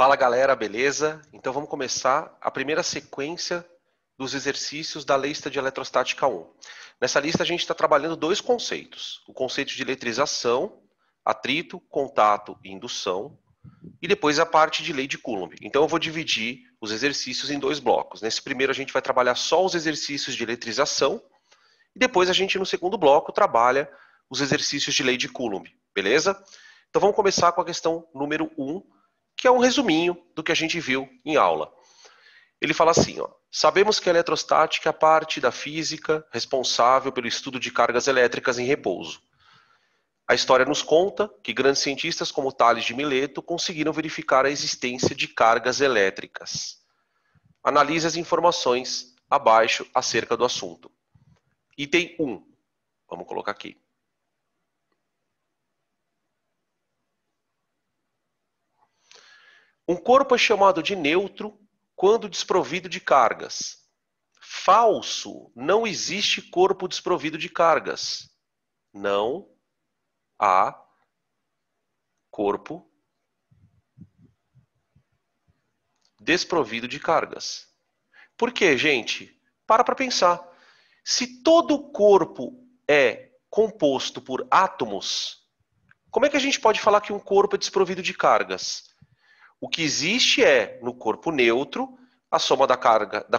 Fala galera, beleza? Então vamos começar a primeira sequência dos exercícios da lista de eletrostática 1. Nessa lista a gente está trabalhando dois conceitos. O conceito de eletrização, atrito, contato e indução. E depois a parte de lei de Coulomb. Então eu vou dividir os exercícios em dois blocos. Nesse primeiro a gente vai trabalhar só os exercícios de eletrização. E depois a gente no segundo bloco trabalha os exercícios de lei de Coulomb. Beleza? Então vamos começar com a questão número 1. Que é um resuminho do que a gente viu em aula. Ele fala assim, ó, sabemos que a eletrostática é a parte da física responsável pelo estudo de cargas elétricas em repouso. A história nos conta que grandes cientistas como Tales de Mileto conseguiram verificar a existência de cargas elétricas. Analise as informações abaixo acerca do assunto. Item 1. Vamos colocar aqui. Um corpo é chamado de neutro quando desprovido de cargas. Falso, não existe corpo desprovido de cargas. Não há corpo desprovido de cargas. Por quê, gente? Para pensar. Se todo corpo é composto por átomos, como é que a gente pode falar que um corpo é desprovido de cargas? O que existe é, no corpo neutro, a soma da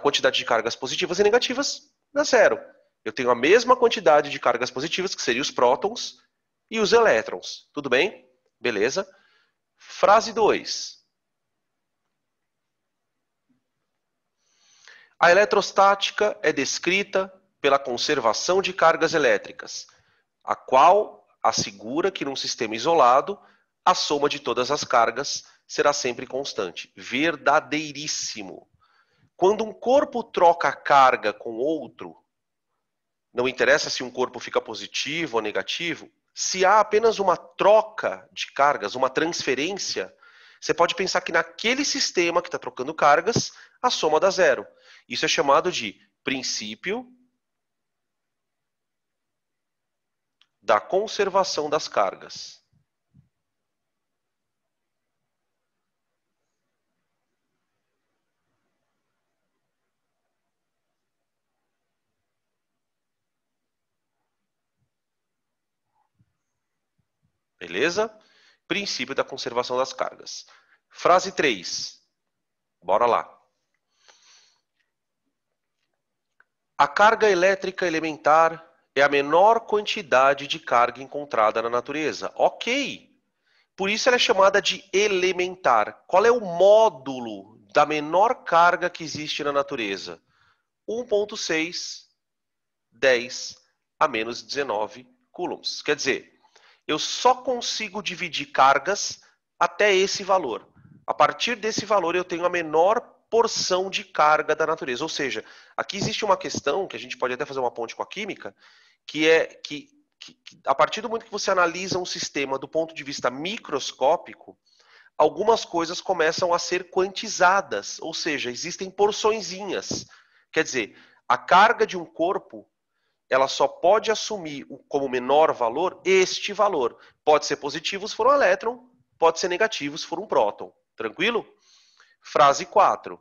quantidade de cargas positivas e negativas dá zero. Eu tenho a mesma quantidade de cargas positivas, que seriam os prótons, e os elétrons. Tudo bem? Beleza? Frase 2. A eletrostática é descrita pela conservação de cargas elétricas, a qual assegura que num sistema isolado, a soma de todas as cargas será sempre constante. Verdadeiríssimo. Quando um corpo troca carga com outro, não interessa se um corpo fica positivo ou negativo, se há apenas uma troca de cargas, uma transferência, você pode pensar que naquele sistema que está trocando cargas, a soma dá zero. Isso é chamado de princípio da conservação das cargas. Beleza? Princípio da conservação das cargas. Frase 3. Bora lá. A carga elétrica elementar é a menor quantidade de carga encontrada na natureza. Ok. Por isso ela é chamada de elementar. Qual é o módulo da menor carga que existe na natureza? 1,6, 10 a menos 19 coulombs. Quer dizer, eu só consigo dividir cargas até esse valor. A partir desse valor, eu tenho a menor porção de carga da natureza. Ou seja, aqui existe uma questão, que a gente pode até fazer uma ponte com a química, que é que a partir do momento que você analisa um sistema do ponto de vista microscópico, algumas coisas começam a ser quantizadas. Ou seja, existem porçõezinhas. Quer dizer, a carga de um corpo ela só pode assumir como menor valor este valor. Pode ser positivo se for um elétron, pode ser negativo se for um próton. Tranquilo? Frase 4.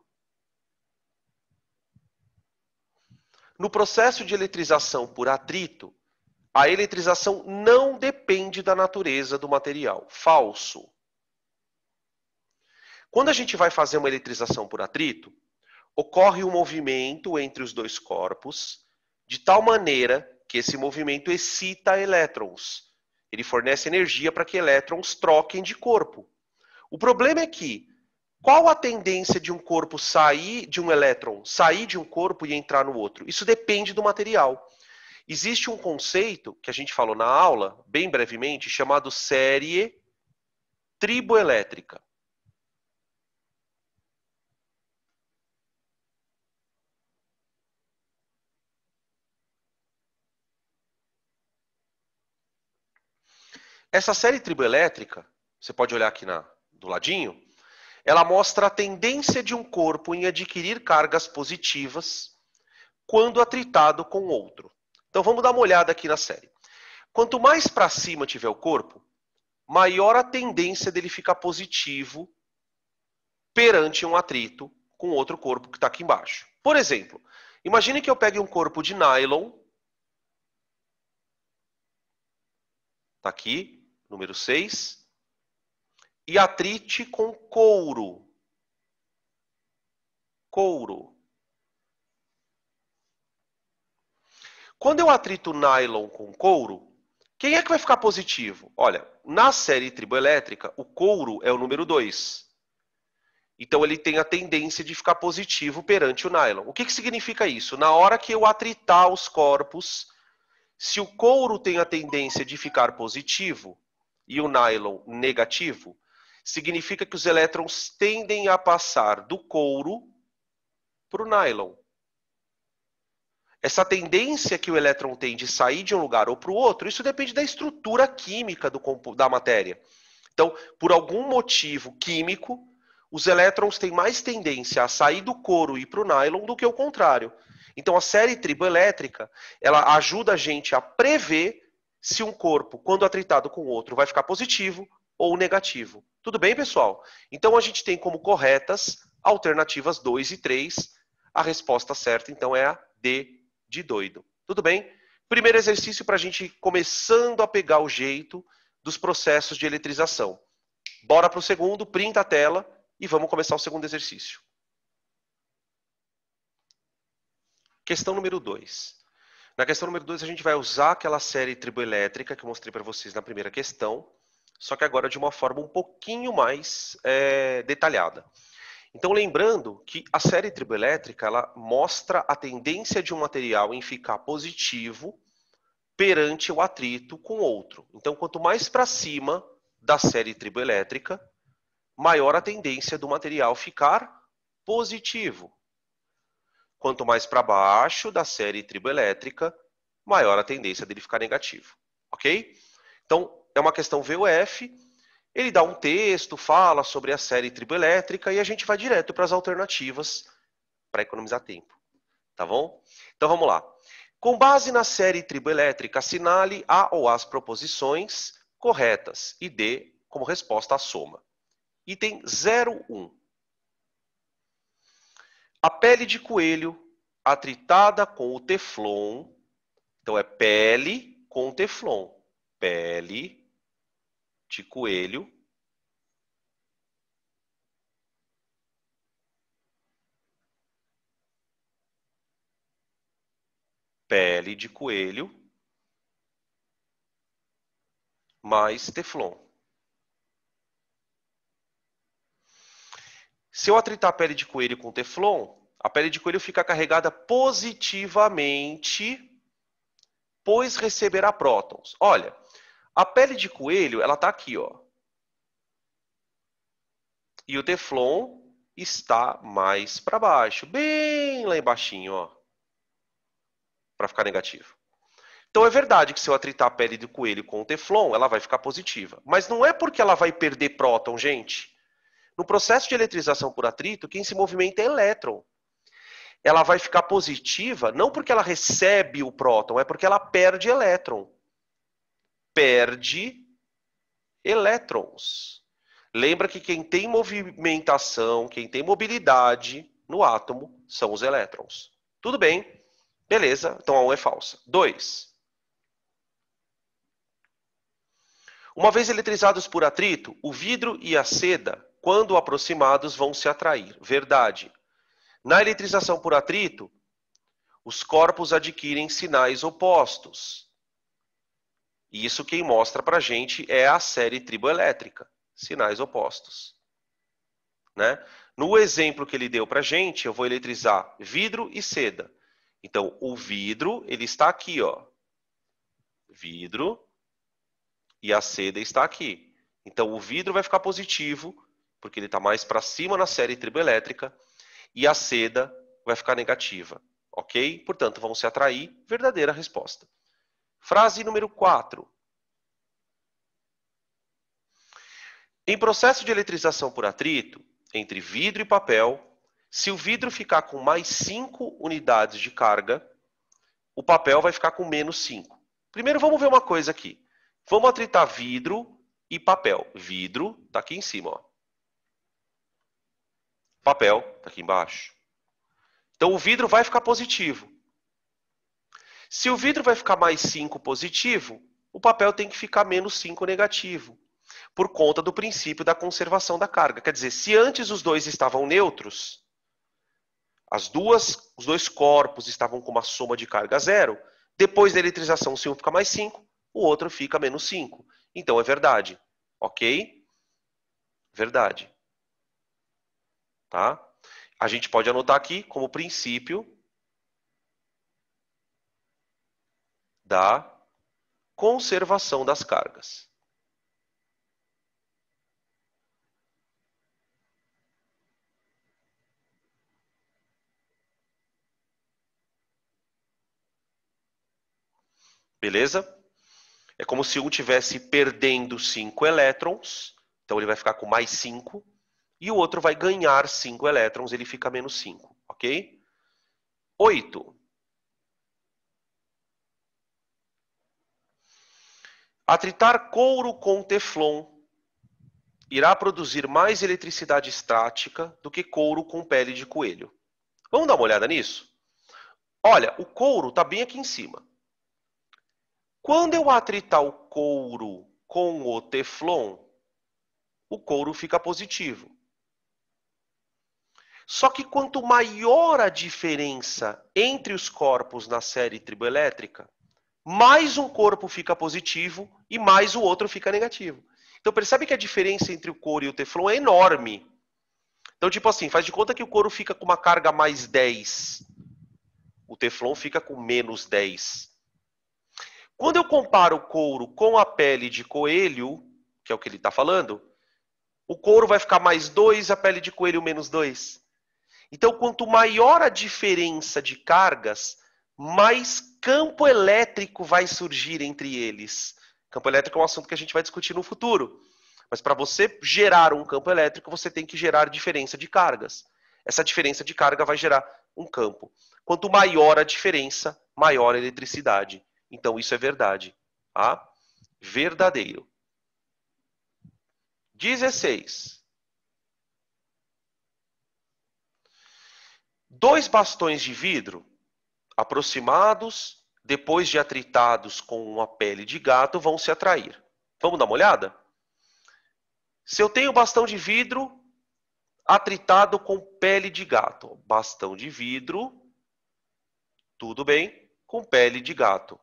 No processo de eletrização por atrito, a eletrização não depende da natureza do material. Falso. Quando a gente vai fazer uma eletrização por atrito, ocorre um movimento entre os dois corpos, de tal maneira que esse movimento excita elétrons. Ele fornece energia para que elétrons troquem de corpo. O problema é que, qual a tendência de um corpo sair, de um elétron sair de um corpo e entrar no outro? Isso depende do material. Existe um conceito, que a gente falou na aula, bem brevemente, chamado série triboelétrica. Essa série triboelétrica, você pode olhar aqui do ladinho, ela mostra a tendência de um corpo em adquirir cargas positivas quando atritado com outro. Então vamos dar uma olhada aqui na série. Quanto mais para cima tiver o corpo, maior a tendência dele ficar positivo perante um atrito com outro corpo que está aqui embaixo. Por exemplo, imagine que eu pegue um corpo de nylon, está aqui, número 6, e atrite com couro. Couro. Quando eu atrito nylon com couro, quem é que vai ficar positivo? Olha, na série triboelétrica, o couro é o número 2. Então, ele tem a tendência de ficar positivo perante o nylon. O que significa isso? Na hora que eu atritar os corpos, se o couro tem a tendência de ficar positivo e o nylon negativo, significa que os elétrons tendem a passar do couro para o nylon. Essa tendência que o elétron tem de sair de um lugar ou para o outro, isso depende da estrutura química da matéria. Então, por algum motivo químico, os elétrons têm mais tendência a sair do couro e ir para o nylon do que o contrário. Então, a série triboelétrica, ela ajuda a gente a prever se um corpo, quando atritado com outro, vai ficar positivo ou negativo. Tudo bem, pessoal? Então, a gente tem como corretas alternativas 2 e 3. A resposta certa, então, é a D de doido. Tudo bem? Primeiro exercício para a gente começando a pegar o jeito dos processos de eletrização. Bora para o segundo, printa a tela e vamos começar o segundo exercício. Questão número 2. Na questão número 2, a gente vai usar aquela série triboelétrica que eu mostrei para vocês na primeira questão, só que agora de uma forma um pouquinho mais detalhada. Então, lembrando que a série triboelétrica ela mostra a tendência de um material em ficar positivo perante o atrito com outro. Então, quanto mais para cima da série triboelétrica, maior a tendência do material ficar positivo. Quanto mais para baixo da série triboelétrica, maior a tendência dele ficar negativo. Ok? Então, é uma questão VUF. Ele dá um texto, fala sobre a série triboelétrica e a gente vai direto para as alternativas para economizar tempo. Tá bom? Então, vamos lá. Com base na série triboelétrica, assinale a ou as proposições corretas e dê como resposta a soma. Item 01. A pele de coelho atritada com o teflon. Então, é pele com teflon. Pele de coelho mais teflon. Se eu atritar a pele de coelho com teflon, a pele de coelho fica carregada positivamente, pois receberá prótons. Olha, a pele de coelho, ela está aqui, ó. E o teflon está mais para baixo, bem lá embaixinho, ó. Para ficar negativo. Então é verdade que se eu atritar a pele do coelho com o teflon, ela vai ficar positiva. Mas não é porque ela vai perder próton, gente. No processo de eletrização por atrito, quem se movimenta é elétron. Ela vai ficar positiva não porque ela recebe o próton, é porque ela perde elétron. Perde elétrons. Lembra que quem tem movimentação, quem tem mobilidade no átomo são os elétrons. Tudo bem? Beleza, então a 1 é falsa. 2. Uma vez eletrizados por atrito, o vidro e a seda, quando aproximados, vão se atrair. Verdade. Na eletrização por atrito, os corpos adquirem sinais opostos. E isso quem mostra para a gente é a série triboelétrica. Sinais opostos. Né? No exemplo que ele deu para a gente, eu vou eletrizar vidro e seda. Então, o vidro, ele está aqui, ó. Vidro e a seda está aqui. Então, o vidro vai ficar positivo, porque ele está mais para cima na série triboelétrica, e a seda vai ficar negativa. Ok? Portanto, vão se atrair. Verdadeira resposta. Frase número 4. Em processo de eletrização por atrito, entre vidro e papel, se o vidro ficar com mais 5 unidades de carga, o papel vai ficar com menos 5. Primeiro, vamos ver uma coisa aqui. Vamos atritar vidro e papel. Vidro está aqui em cima, ó. Papel está aqui embaixo. Então o vidro vai ficar positivo. Se o vidro vai ficar mais 5 positivo, o papel tem que ficar menos 5 negativo, por conta do princípio da conservação da carga. Quer dizer, se antes os dois estavam neutros, os dois corpos estavam com uma soma de carga zero, depois da eletrização, se um fica mais 5, o outro fica menos 5. Então é verdade. Ok? Verdade. Tá? A gente pode anotar aqui como princípio da conservação das cargas. Beleza? É como se um tivesse perdendo 5 elétrons, então ele vai ficar com mais 5, e o outro vai ganhar 5 elétrons, ele fica menos 5, ok? 8. Atritar couro com teflon irá produzir mais eletricidade estática do que couro com pele de coelho. Vamos dar uma olhada nisso? Olha, o couro está bem aqui em cima. Quando eu atritar o couro com o teflon, o couro fica positivo. Só que quanto maior a diferença entre os corpos na série triboelétrica, mais um corpo fica positivo e mais o outro fica negativo. Então percebe que a diferença entre o couro e o teflon é enorme. Então, tipo assim, faz de conta que o couro fica com uma carga mais 10. O teflon fica com menos 10. Quando eu comparo o couro com a pele de coelho, que é o que ele está falando, o couro vai ficar mais 2, a pele de coelho menos 2. Então, quanto maior a diferença de cargas, mais campo elétrico vai surgir entre eles. Campo elétrico é um assunto que a gente vai discutir no futuro. Mas para você gerar um campo elétrico, você tem que gerar diferença de cargas. Essa diferença de carga vai gerar um campo. Quanto maior a diferença, maior a eletricidade. Então, isso é verdade. Tá? Verdadeiro. 16. 2 bastões de vidro aproximados, depois de atritados com uma pele de gato, vão se atrair. Vamos dar uma olhada? Se eu tenho bastão de vidro atritado com pele de gato, bastão de vidro, tudo bem, com pele de gato.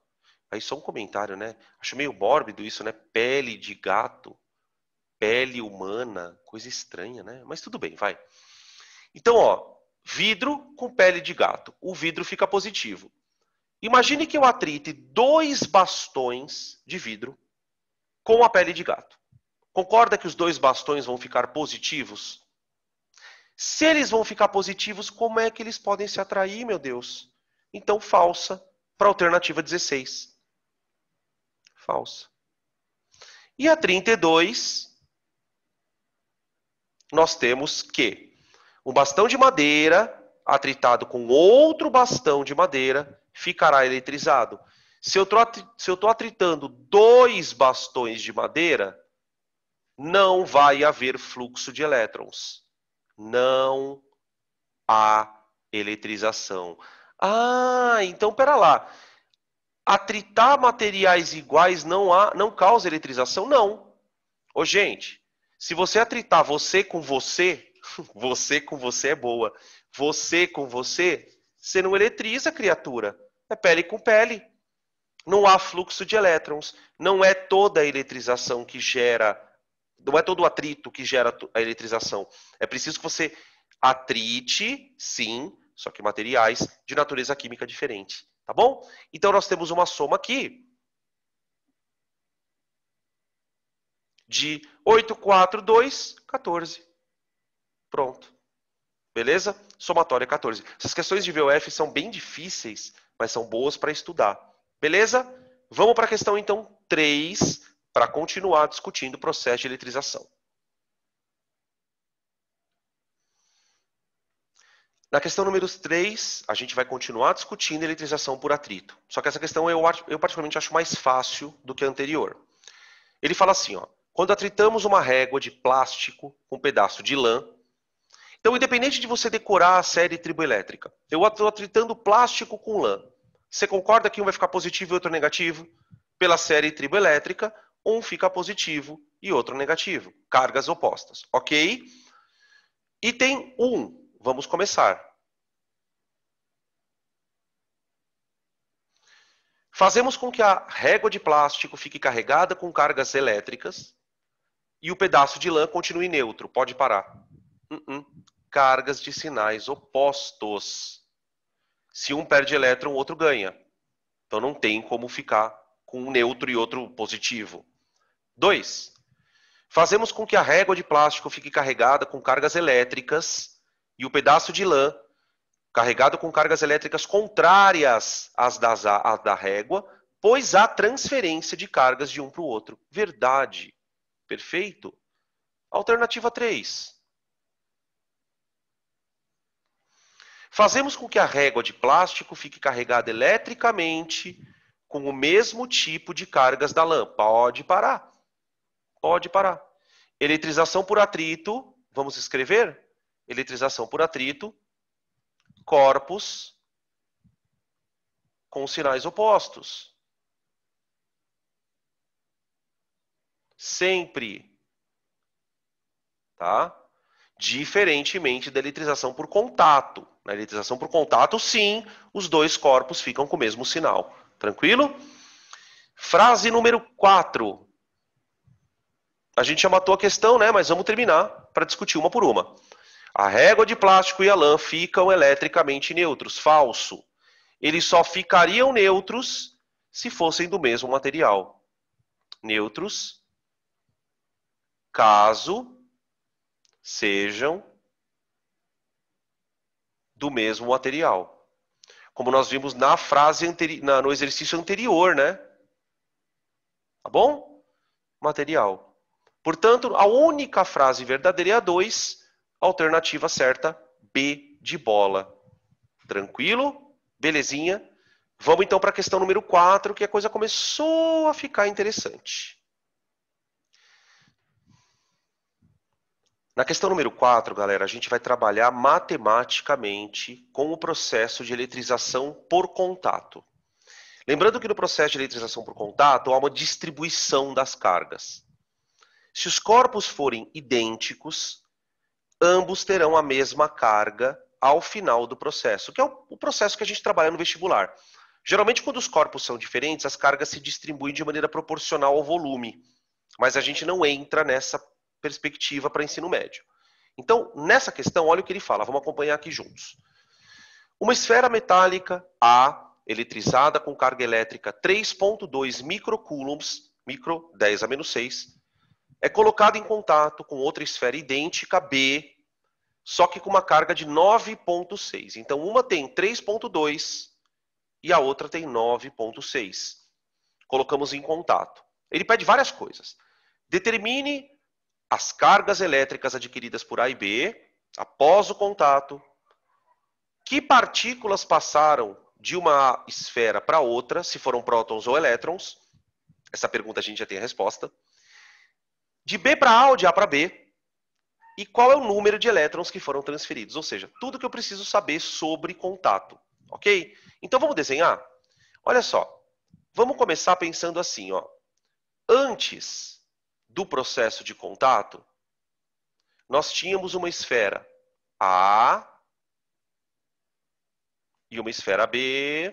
Aí só um comentário, né? Acho meio mórbido isso, né? Pele de gato, pele humana, coisa estranha, né? Mas tudo bem, vai. Então, ó, vidro com pele de gato. O vidro fica positivo. Imagine que eu atrite 2 bastões de vidro com a pele de gato. Concorda que os 2 bastões vão ficar positivos? Se eles vão ficar positivos, como é que eles podem se atrair, meu Deus? Então, falsa para a alternativa 16. Falsa. E a 32, nós temos que um bastão de madeira atritado com outro bastão de madeira ficará eletrizado. Se eu estou atritando 2 bastões de madeira, não vai haver fluxo de elétrons. Não há eletrização. Ah, então pera lá. Atritar materiais iguais não causa eletrização? Não. Ô, gente, se você atritar você com você, você com você é boa. Você com você, você não eletriza, criatura. É pele com pele. Não há fluxo de elétrons. Não é toda a eletrização que gera... Não é todo o atrito que gera a eletrização. É preciso que você atrite, sim, só que materiais de natureza química diferente. Tá bom? Então, nós temos uma soma aqui de 8, 4, 2, 14. Pronto. Beleza? Somatória 14. Essas questões de VOF são bem difíceis, mas são boas para estudar. Beleza? Vamos para a questão, então, 3, para continuar discutindo o processo de eletrização. Na questão número 3, a gente vai continuar discutindo eletrização por atrito. Só que essa questão eu particularmente acho mais fácil do que a anterior. Ele fala assim, ó, quando atritamos uma régua de plástico com um pedaço de lã, Então, independente de você decorar a série triboelétrica, eu estou tritando plástico com lã. Você concorda que um vai ficar positivo e outro negativo? Pela série triboelétrica, um fica positivo e outro negativo. Cargas opostas, ok? Item 1, vamos começar. Fazemos com que a régua de plástico fique carregada com cargas elétricas e o pedaço de lã continue neutro. Pode parar. Cargas de sinais opostos. Se um perde elétron, o outro ganha. Então não tem como ficar com um neutro e outro positivo. 2. Fazemos com que a régua de plástico fique carregada com cargas elétricas e o pedaço de lã carregado com cargas elétricas contrárias às da régua, pois há transferência de cargas de um para o outro. Verdade. Perfeito. Alternativa 3. Fazemos com que a régua de plástico fique carregada eletricamente com o mesmo tipo de cargas da lã. Pode parar. Pode parar. Eletrização por atrito. Vamos escrever? Eletrização por atrito. Corpos com sinais opostos. Sempre. Tá? Diferentemente da eletrização por contato. Na eletrização por contato, sim, os dois corpos ficam com o mesmo sinal. Tranquilo? Frase número 4. A gente já matou a questão, né? Mas vamos terminar para discutir uma por uma. A régua de plástico e a lã ficam eletricamente neutros. Falso. Eles só ficariam neutros se fossem do mesmo material. Neutros, caso sejam do mesmo material. Como nós vimos na frase no exercício anterior, né? Tá bom? Material. Portanto, a única frase verdadeira é a 2. Alternativa certa, B de bola. Tranquilo? Belezinha? Vamos então para a questão número 4, que a coisa começou a ficar interessante. Na questão número 4, galera, a gente vai trabalhar matematicamente com o processo de eletrização por contato. Lembrando que no processo de eletrização por contato há uma distribuição das cargas. Se os corpos forem idênticos, ambos terão a mesma carga ao final do processo, que é o processo que a gente trabalha no vestibular. Geralmente, quando os corpos são diferentes, as cargas se distribuem de maneira proporcional ao volume, mas a gente não entra nessa perspectiva para ensino médio. Então, nessa questão, olha o que ele fala, vamos acompanhar aqui juntos. Uma esfera metálica A, eletrizada com carga elétrica 3,2 microcoulombs, micro 10 a menos 6, é colocada em contato com outra esfera idêntica B, só que com uma carga de 9,6. Então, uma tem 3,2 e a outra tem 9,6. Colocamos em contato. Ele pede várias coisas. Determine as cargas elétricas adquiridas por A e B após o contato. Que partículas passaram de uma esfera para outra, se foram prótons ou elétrons? Essa pergunta a gente já tem a resposta. De B para A ou de A para B? E qual é o número de elétrons que foram transferidos? Ou seja, tudo que eu preciso saber sobre contato. Ok? Então vamos desenhar? Olha só. Vamos começar pensando assim, ó. Antes do processo de contato, nós tínhamos uma esfera A e uma esfera B,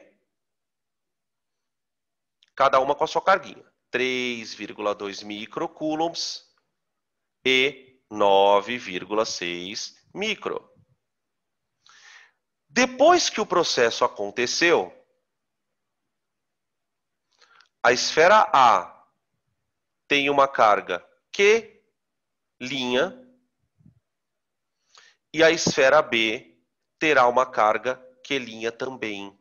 cada uma com a sua carguinha. 3,2 microcoulombs e 9,6 micro. Depois que o processo aconteceu, a esfera A tem uma carga Q' e a esfera B terá uma carga Q' também.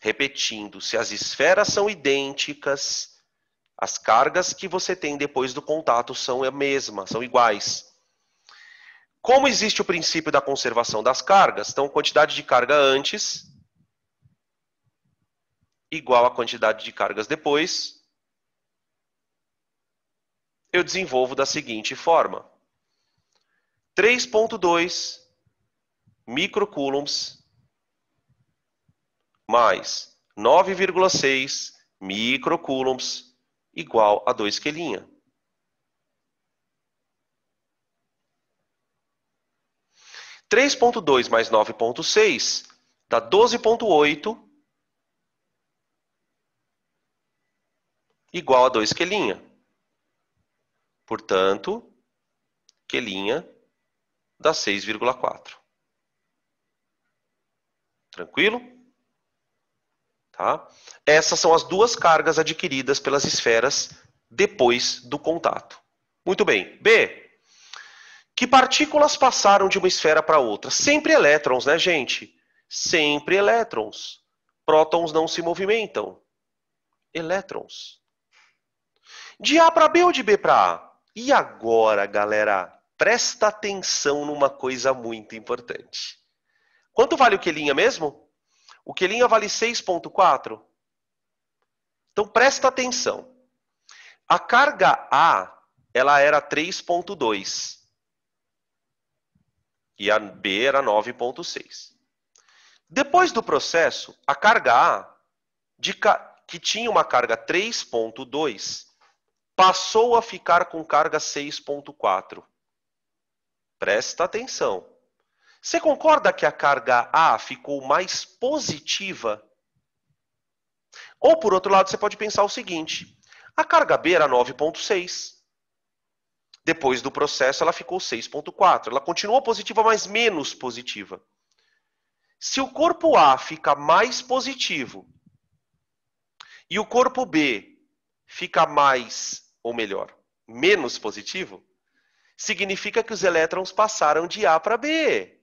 Repetindo, se as esferas são idênticas, as cargas que você tem depois do contato são a mesma, são iguais. Como existe o princípio da conservação das cargas, então quantidade de carga antes igual a quantidade de cargas depois, eu desenvolvo da seguinte forma. 3,2 microcoulombs mais 9,6 microcoulombs igual a 2 quelinha. — 3,2 mais 9,6 dá 12,8 igual a 2 quelinha. Portanto, quelinha dá 6,4. Tranquilo? Tá? Essas são as duas cargas adquiridas pelas esferas depois do contato. Muito bem. B. Que partículas passaram de uma esfera para outra? Sempre elétrons, né, gente? Sempre elétrons. Prótons não se movimentam. Elétrons. De A para B ou de B para A? E agora, galera, presta atenção numa coisa muito importante. Quanto vale o quelinha mesmo? O quelinha vale 6,4. Então, presta atenção. A carga A, ela era 3,2. E a B era 9,6. Depois do processo, a carga A, que tinha uma carga 3,2, passou a ficar com carga 6,4. Presta atenção. Você concorda que a carga A ficou mais positiva? Ou, por outro lado, você pode pensar o seguinte. A carga B era 9,6. Depois do processo, ela ficou 6,4. Ela continuou positiva, mas menos positiva. Se o corpo A fica mais positivo e o corpo B fica mais, ou melhor, menos positivo, significa que os elétrons passaram de A para B.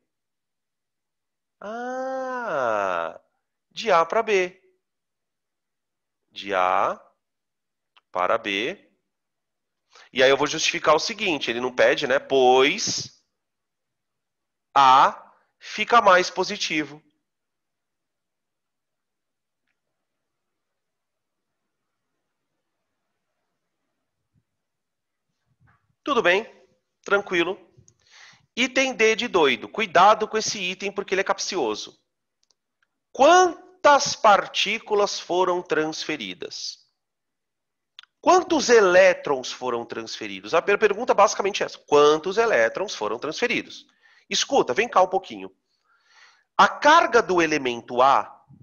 De A para B. De A para B. E aí eu vou justificar o seguinte, ele não pede, né? Pois A fica mais positivo. Tudo bem? Tranquilo. Item D de doido. Cuidado com esse item porque ele é capcioso. Quantas partículas foram transferidas? Quantos elétrons foram transferidos? A pergunta basicamente é essa. Quantos elétrons foram transferidos? Escuta, vem cá um pouquinho. A carga do elemento A,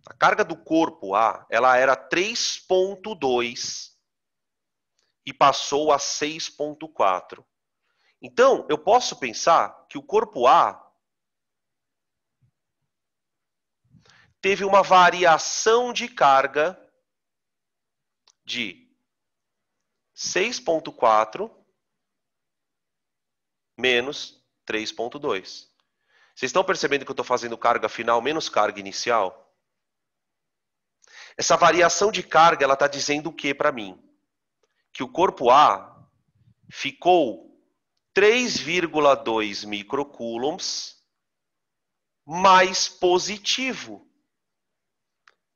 a carga do corpo A, ela era 3,2 e passou a 6,4. Então, eu posso pensar que o corpo A teve uma variação de carga de 6,4 menos 3,2. Vocês estão percebendo que eu estou fazendo carga final menos carga inicial? Essa variação de carga, ela está dizendo o que para mim? Que o corpo A ficou 3,2 microcoulombs mais positivo.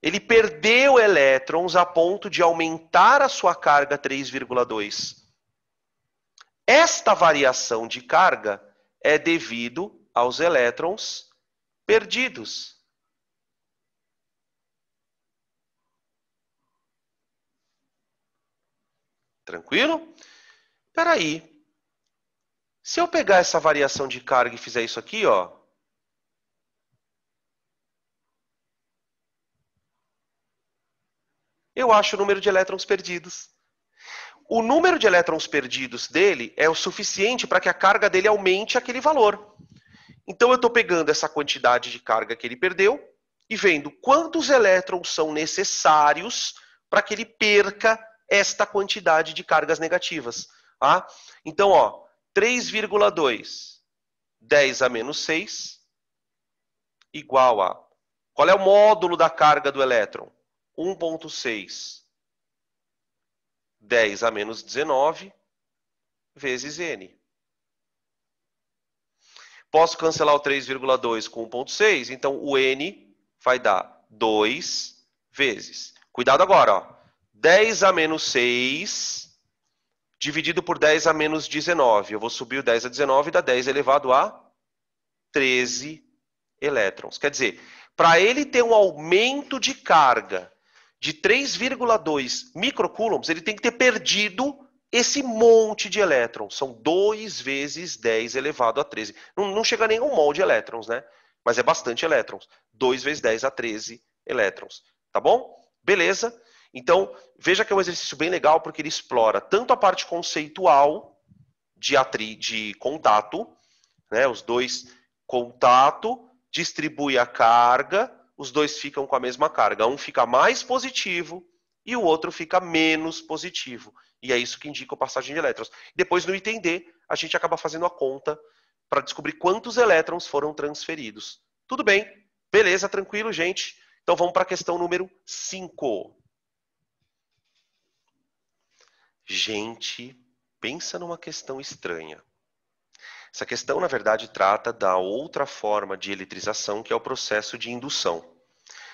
Ele perdeu elétrons a ponto de aumentar a sua carga 3,2. Esta variação de carga é devido aos elétrons perdidos. Tranquilo? Espera aí. Se eu pegar essa variação de carga e fizer isso aqui, ó, eu acho o número de elétrons perdidos. O número de elétrons perdidos dele é o suficiente para que a carga dele aumente aquele valor. Então, eu estou pegando essa quantidade de carga que ele perdeu e vendo quantos elétrons são necessários para que ele perca esta quantidade de cargas negativas. Tá? Então, ó, 3,2, 10 a menos 6, igual a... Qual é o módulo da carga do elétron? 1,6 10 a menos 19 vezes N. Posso cancelar o 3,2 com 1,6, então o N vai dar 2 vezes. Cuidado agora, ó. 10 a menos 6 dividido por 10 a menos 19. Eu vou subir o 10 a 19 e dá 10 elevado a 13 elétrons. Quer dizer, para ele ter um aumento de carga de 3,2 microcoulombs, ele tem que ter perdido esse monte de elétrons. São 2 vezes 10 elevado a 13. Não chega nem a um mol de elétrons, né? Mas é bastante elétrons. 2 vezes 10 a 13 elétrons. Tá bom? Beleza? Então, veja que é um exercício bem legal, porque ele explora tanto a parte conceitual de contato, né? Os dois contato, distribui a carga, os dois ficam com a mesma carga. Um fica mais positivo e o outro fica menos positivo. E é isso que indica a passagem de elétrons. Depois, no item D, a gente acaba fazendo a conta para descobrir quantos elétrons foram transferidos. Tudo bem? Beleza, tranquilo, gente? Então vamos para a questão número 5. Gente, pensa numa questão estranha. Essa questão, na verdade, trata da outra forma de eletrização, que é o processo de indução.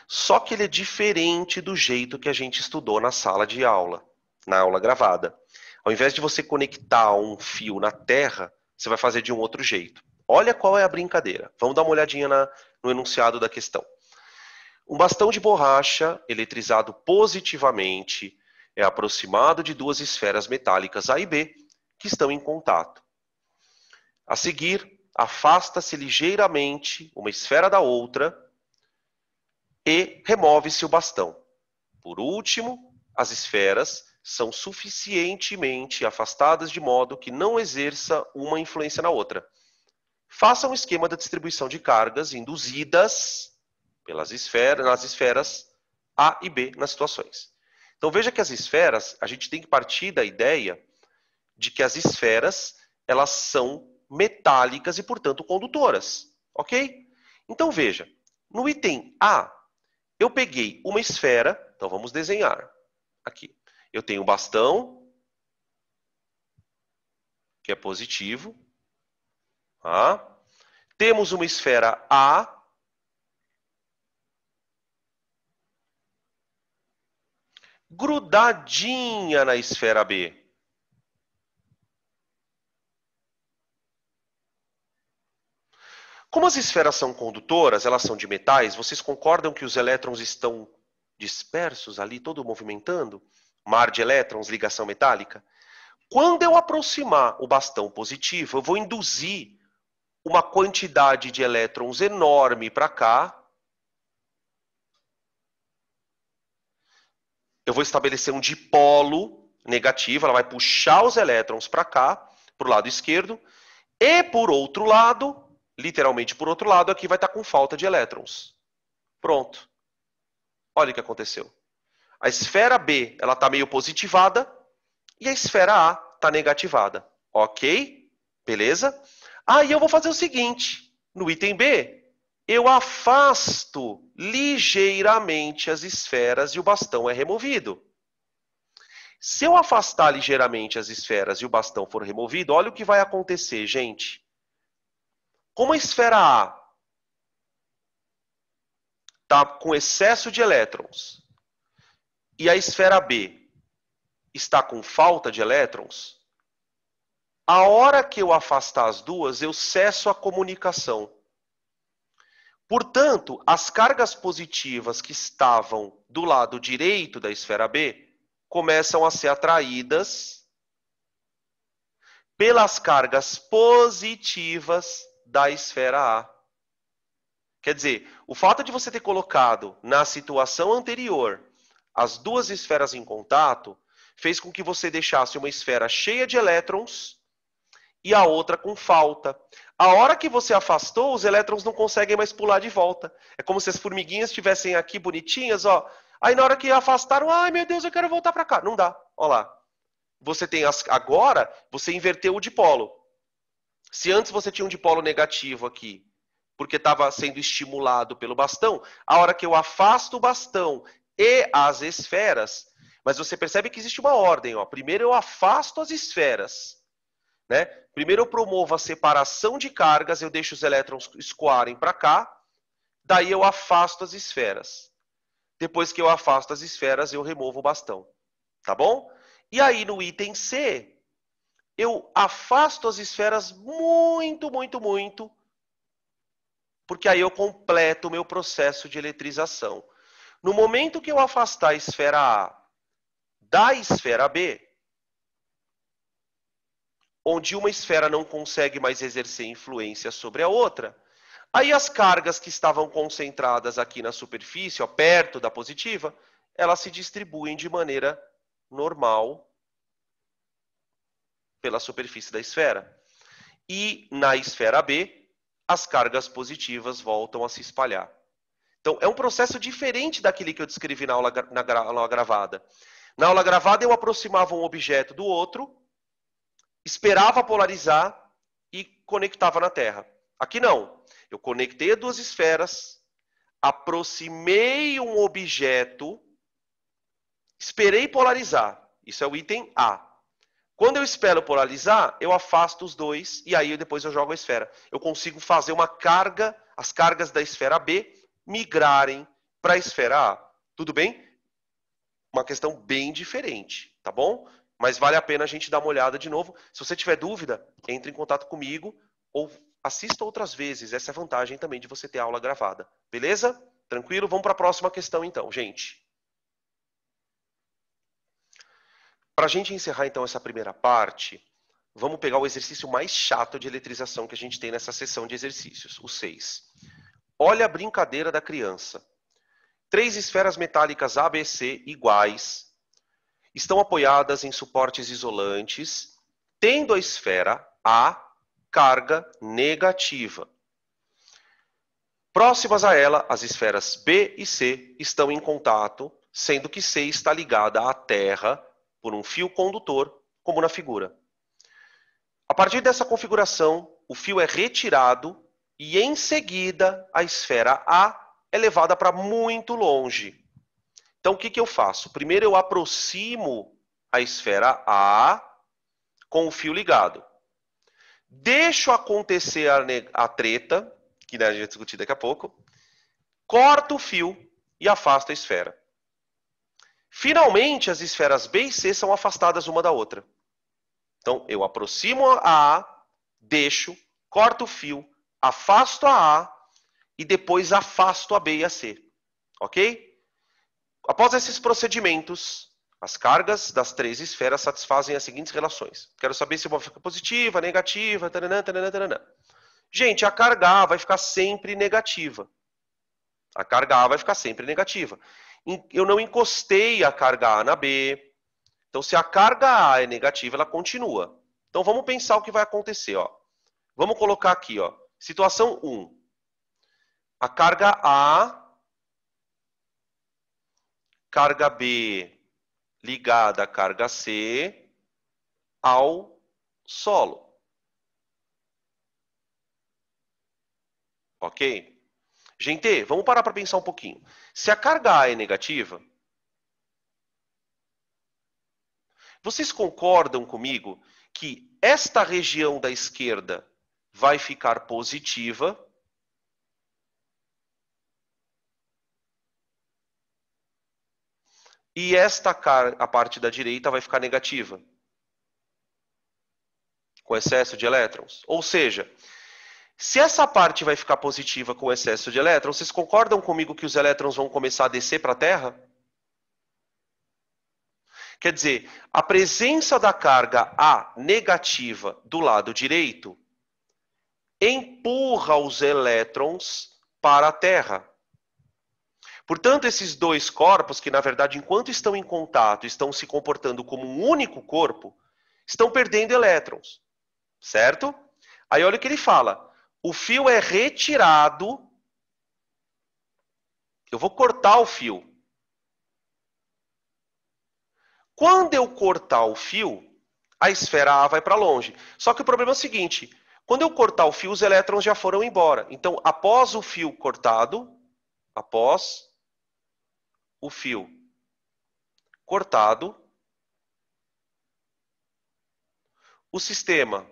Só que ele é diferente do jeito que a gente estudou na sala de aula, na aula gravada. Ao invés de você conectar um fio na terra, você vai fazer de um outro jeito. Olha qual é a brincadeira. Vamos dar uma olhadinha no enunciado da questão. Um bastão de borracha eletrizado positivamente é aproximado de duas esferas metálicas A e B que estão em contato. A seguir, afasta-se ligeiramente uma esfera da outra e remove-se o bastão. Por último, as esferas são suficientemente afastadas de modo que não exerça uma influência na outra. Faça um esquema da distribuição de cargas induzidas nas esferas A e B nas situações. Então veja que as esferas, a gente tem que partir da ideia de que as esferas, elas são metálicas e, portanto, condutoras. Ok? Então veja, no item A, eu peguei uma esfera, então vamos desenhar aqui. Eu tenho um bastão, que é positivo. Tá? Temos uma esfera A, grudadinha na esfera B. Como as esferas são condutoras, elas são de metais, vocês concordam que os elétrons estão dispersos ali, todo movimentando? Mar de elétrons, ligação metálica. Quando eu aproximar o bastão positivo, eu vou induzir uma quantidade de elétrons enorme para cá. Eu vou estabelecer um dipolo negativo, ela vai puxar os elétrons para cá, para o lado esquerdo, e por outro lado, literalmente por outro lado, aqui vai estar com falta de elétrons. Pronto. Olha o que aconteceu. A esfera B, ela está meio positivada, e a esfera A está negativada. Ok? Beleza? Aí eu vou fazer o seguinte, no item B, eu afasto ligeiramente as esferas e o bastão é removido. Se eu afastar ligeiramente as esferas e o bastão for removido, olha o que vai acontecer, gente. Como a esfera A está com excesso de elétrons e a esfera B está com falta de elétrons, a hora que eu afastar as duas, eu cesso a comunicação. Portanto, as cargas positivas que estavam do lado direito da esfera B começam a ser atraídas pelas cargas positivas da esfera A. Quer dizer, o fato de você ter colocado na situação anterior as duas esferas em contato fez com que você deixasse uma esfera cheia de elétrons e a outra com falta. A hora que você afastou, os elétrons não conseguem mais pular de volta. É como se as formiguinhas estivessem aqui bonitinhas, ó. Aí na hora que afastaram, ai meu Deus, eu quero voltar para cá. Não dá, ó lá. Você tem agora, você inverteu o dipolo. Se antes você tinha um dipolo negativo aqui, porque estava sendo estimulado pelo bastão, a hora que eu afasto o bastão e as esferas, mas você percebe que existe uma ordem, ó. Primeiro eu afasto as esferas, né? Primeiro eu promovo a separação de cargas, eu deixo os elétrons escoarem para cá, daí eu afasto as esferas. Depois que eu afasto as esferas, eu removo o bastão. Tá bom? E aí no item C, eu afasto as esferas muito, muito, muito, porque aí eu completo o meu processo de eletrização. No momento que eu afastar a esfera A da esfera B, onde uma esfera não consegue mais exercer influência sobre a outra, aí as cargas que estavam concentradas aqui na superfície, ó, perto da positiva, elas se distribuem de maneira normal pela superfície da esfera. E na esfera B, as cargas positivas voltam a se espalhar. Então, é um processo diferente daquele que eu descrevi na aula gravada. Na aula gravada, eu aproximava um objeto do outro, esperava polarizar e conectava na Terra. Aqui não. Eu conectei as duas esferas, aproximei um objeto, esperei polarizar. Isso é o item A. Quando eu espero polarizar, eu afasto os dois e aí depois eu jogo a esfera. Eu consigo fazer uma carga, as cargas da esfera B migrarem para a esfera A. Tudo bem? Uma questão bem diferente, tá bom? Mas vale a pena a gente dar uma olhada de novo. Se você tiver dúvida, entre em contato comigo ou assista outras vezes. Essa é a vantagem também de você ter aula gravada. Beleza? Tranquilo? Vamos para a próxima questão então, gente. Para a gente encerrar então essa primeira parte, vamos pegar o exercício mais chato de eletrização que a gente tem nessa sessão de exercícios, o 6. Olha a brincadeira da criança. 3 esferas metálicas ABC iguais estão apoiadas em suportes isolantes, tendo a esfera A carga negativa. Próximas a ela, as esferas B e C estão em contato, sendo que C está ligada à Terra por um fio condutor, como na figura. A partir dessa configuração, o fio é retirado e, em seguida, a esfera A é levada para muito longe. Então, o que eu faço? Primeiro, eu aproximo a esfera A com o fio ligado. Deixo acontecer a treta, que a gente vai discutir daqui a pouco. Corto o fio e afasto a esfera. Finalmente, as esferas B e C são afastadas uma da outra. Então, eu aproximo a A, deixo, corto o fio, afasto a A e depois afasto a B e a C. Ok? Após esses procedimentos, as cargas das 3 esferas satisfazem as seguintes relações. Quero saber se uma fica positiva, negativa, taranã, taranã, taranã. Gente, a carga A vai ficar sempre negativa. A carga A vai ficar sempre negativa. Eu não encostei a carga A na B. Então, se a carga A é negativa, ela continua. Então, vamos pensar o que vai acontecer. Ó. Vamos colocar aqui, ó, situação 1. A carga A, carga B ligada à carga C ao solo. Ok? Gente, vamos parar para pensar um pouquinho. Se a carga A é negativa, vocês concordam comigo que esta região da esquerda vai ficar positiva e a parte da direita vai ficar negativa, com excesso de elétrons? Ou seja, se essa parte vai ficar positiva com excesso de elétrons, vocês concordam comigo que os elétrons vão começar a descer para a Terra? Quer dizer, a presença da carga A negativa do lado direito empurra os elétrons para a Terra. Portanto, esses dois corpos, que na verdade, enquanto estão em contato, estão se comportando como um único corpo, estão perdendo elétrons. Certo? Aí olha o que ele fala. O fio é retirado. Eu vou cortar o fio. Quando eu cortar o fio, a esfera A vai para longe. Só que o problema é o seguinte. Quando eu cortar o fio, os elétrons já foram embora. Então, após o fio cortado, o sistema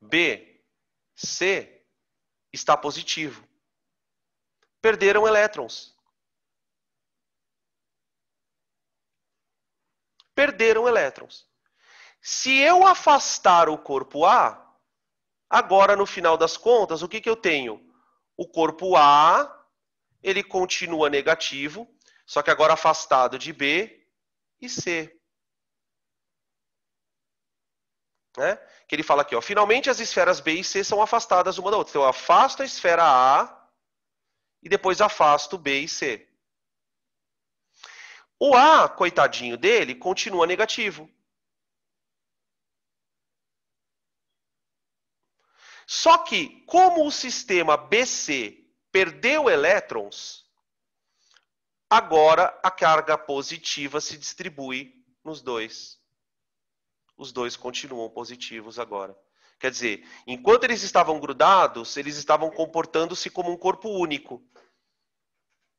B, C está positivo. Perderam elétrons. perderam elétrons. Se eu afastar o corpo A, agora no final das contas, o que eu tenho? O corpo A, ele continua negativo, só que agora afastado de B e C. Né? Que ele fala aqui, ó, finalmente as esferas B e C são afastadas uma da outra. Então eu afasto a esfera A e depois afasto B e C. O A, coitadinho dele, continua negativo. Só que, como o sistema BC perdeu elétrons, agora a carga positiva se distribui nos dois. Os dois continuam positivos agora. Quer dizer, enquanto eles estavam grudados, eles estavam comportando-se como um corpo único.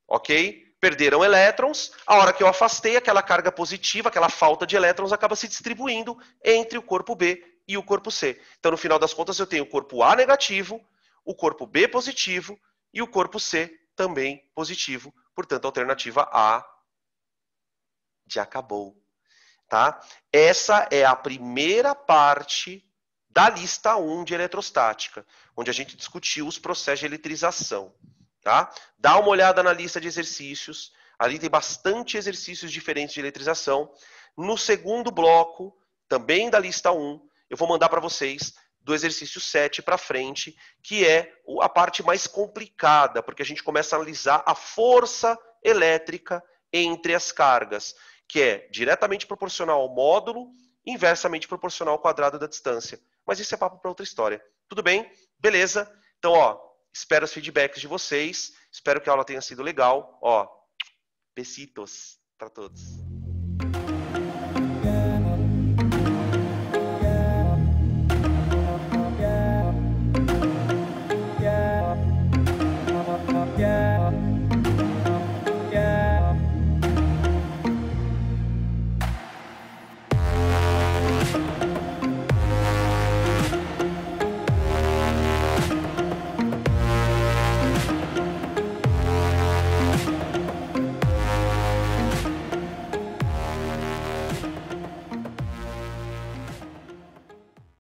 Ok? Perderam elétrons, a hora que eu afastei, aquela carga positiva, aquela falta de elétrons, acaba se distribuindo entre o corpo B e o corpo C. Então, no final das contas, eu tenho o corpo A negativo, o corpo B positivo e o corpo C também positivo. Portanto, a alternativa A já acabou. Tá? Essa é a primeira parte da lista 1 de eletrostática, onde a gente discutiu os processos de eletrização. Tá? Dá uma olhada na lista de exercícios, ali tem bastante exercícios diferentes de eletrização. No segundo bloco, também da lista 1, eu vou mandar para vocês do exercício 7 para frente, que é a parte mais complicada, porque a gente começa a analisar a força elétrica entre as cargas, que é diretamente proporcional ao módulo, inversamente proporcional ao quadrado da distância. Mas isso é papo para outra história. Tudo bem? Beleza? Então, ó, espero os feedbacks de vocês. Espero que a aula tenha sido legal. Ó, besitos para todos.